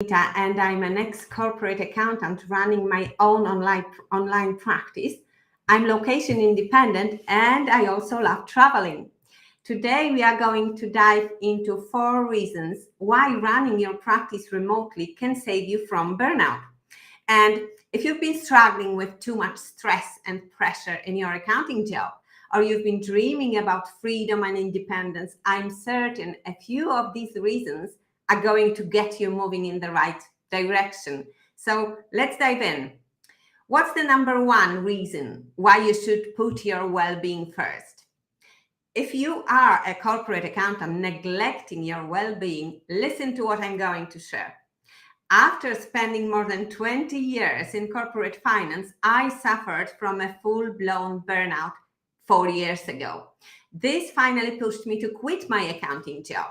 Anita, and I'm an ex-corporate accountant running my own online practice. I'm location independent and I also love traveling. Today, we are going to dive into 4 reasons why running your practice remotely can save you from burnout. And if you've been struggling with too much stress and pressure in your accounting job, or you've been dreaming about freedom and independence, I'm certain a few of these reasons are going to get you moving in the right direction. So let's dive in. What's the number one reason why you should put your well-being first? If you are a corporate accountant neglecting your well-being, listen to what I'm going to share. After spending more than 20 years in corporate finance, I suffered from a full-blown burnout 4 years ago. This finally pushed me to quit my accounting job.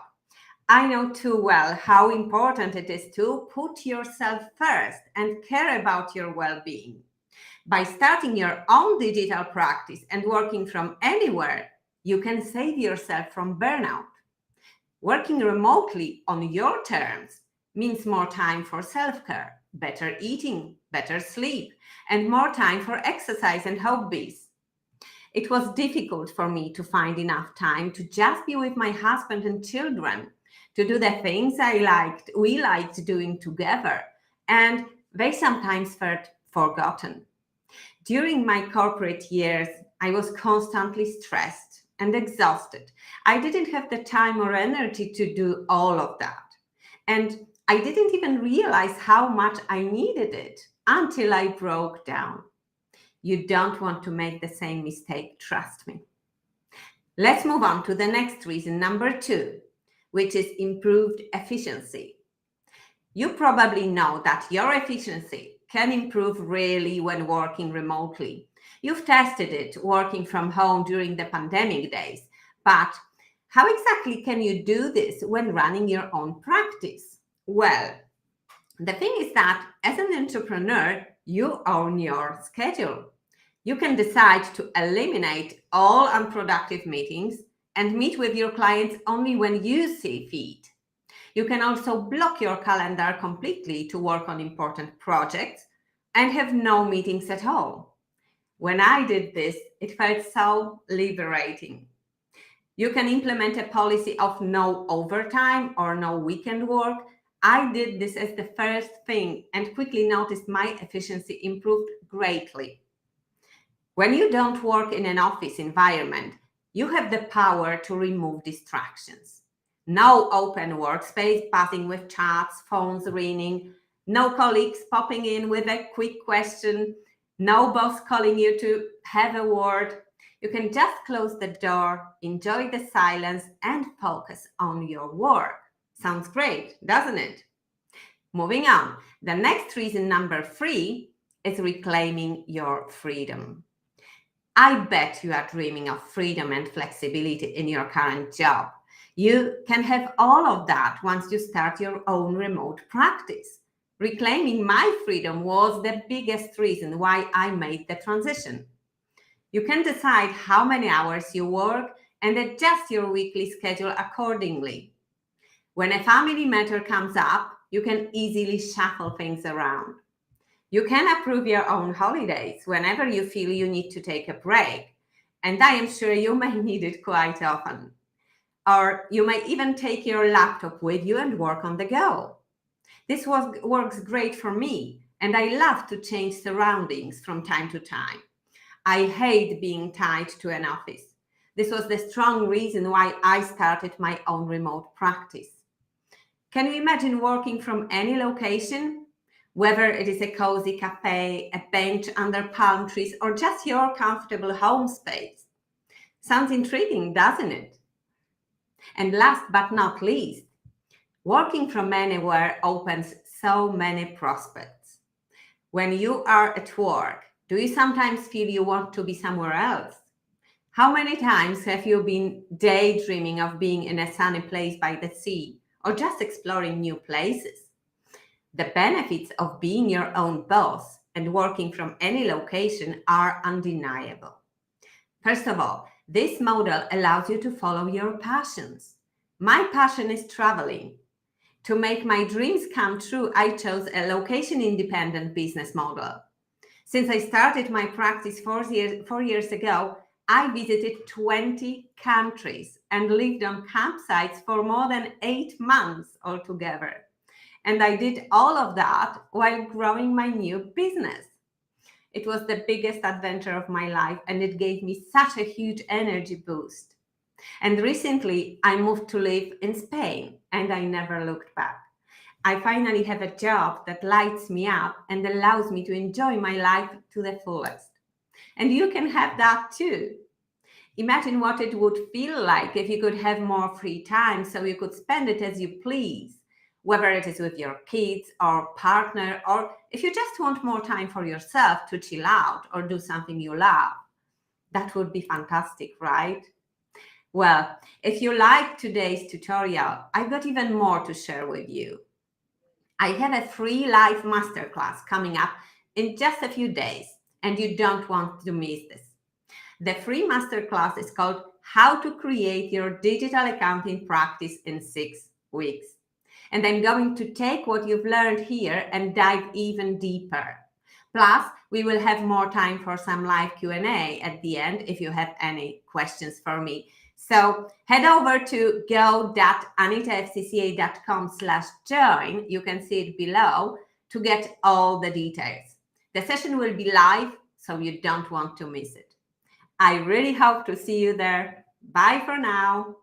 I know too well how important it is to put yourself first and care about your well-being. By starting your own digital practice and working from anywhere, you can save yourself from burnout. Working remotely on your terms means more time for self-care, better eating, better sleep, and more time for exercise and hobbies. It was difficult for me to find enough time to just be with my husband and children, to do the things we liked doing together, and they sometimes felt forgotten. During my corporate years, I was constantly stressed and exhausted. I didn't have the time or energy to do all of that. And I didn't even realize how much I needed it until I broke down. You don't want to make the same mistake, trust me. Let's move on to the next reason, number 2, which is improved efficiency. You probably know that your efficiency can improve really when working remotely. You've tested it working from home during the pandemic days, but how exactly can you do this when running your own practice? Well, the thing is that as an entrepreneur, you own your schedule. You can decide to eliminate all unproductive meetings and meet with your clients only when you see fit. You can also block your calendar completely to work on important projects and have no meetings at all. When I did this, it felt so liberating. You can implement a policy of no overtime or no weekend work. I did this as the first thing and quickly noticed my efficiency improved greatly. When you don't work in an office environment, you have the power to remove distractions. No open workspace buzzing with chats, phones ringing, no colleagues popping in with a quick question, no boss calling you to have a word. You can just close the door, enjoy the silence, and focus on your work. Sounds great, doesn't it? Moving on, the next reason, number 3, is reclaiming your freedom. I bet you are dreaming of freedom and flexibility in your current job. You can have all of that once you start your own remote practice. Reclaiming my freedom was the biggest reason why I made the transition. You can decide how many hours you work and adjust your weekly schedule accordingly. When a family matter comes up, you can easily shuffle things around. You can approve your own holidays whenever you feel you need to take a break, and I am sure you may need it quite often. Or you may even take your laptop with you and work on the go. This works great for me, and I love to change surroundings from time to time. I hate being tied to an office. This was the strong reason why I started my own remote practice. Can you imagine working from any location? Whether it is a cozy cafe, a bench under palm trees, or just your comfortable home space. Sounds intriguing, doesn't it? And last but not least, working from anywhere opens so many prospects. When you are at work, do you sometimes feel you want to be somewhere else? How many times have you been daydreaming of being in a sunny place by the sea or just exploring new places? The benefits of being your own boss and working from any location are undeniable. First of all, this model allows you to follow your passions. My passion is traveling. To make my dreams come true, I chose a location-independent business model. Since I started my practice 4 years ago, I visited 20 countries and lived on campsites for more than 8 months altogether. And I did all of that while growing my new business. It was the biggest adventure of my life, and it gave me such a huge energy boost. And recently, I moved to live in Spain, and I never looked back. I finally have a job that lights me up and allows me to enjoy my life to the fullest. And you can have that too. Imagine what it would feel like if you could have more free time so you could spend it as you please, whether it is with your kids or partner, or if you just want more time for yourself to chill out or do something you love. That would be fantastic, right? Well, if you like today's tutorial, I've got even more to share with you. I have a free live masterclass coming up in just a few days, and you don't want to miss this. The free masterclass is called How to Create Your Digital Accounting Practice in 6 Weeks. And I'm going to take what you've learned here and dive even deeper. Plus, we will have more time for some live Q&A at the end if you have any questions for me. So head over to go.anitafcca.com/join. You can see it below to get all the details. The session will be live, so you don't want to miss it. I really hope to see you there. Bye for now.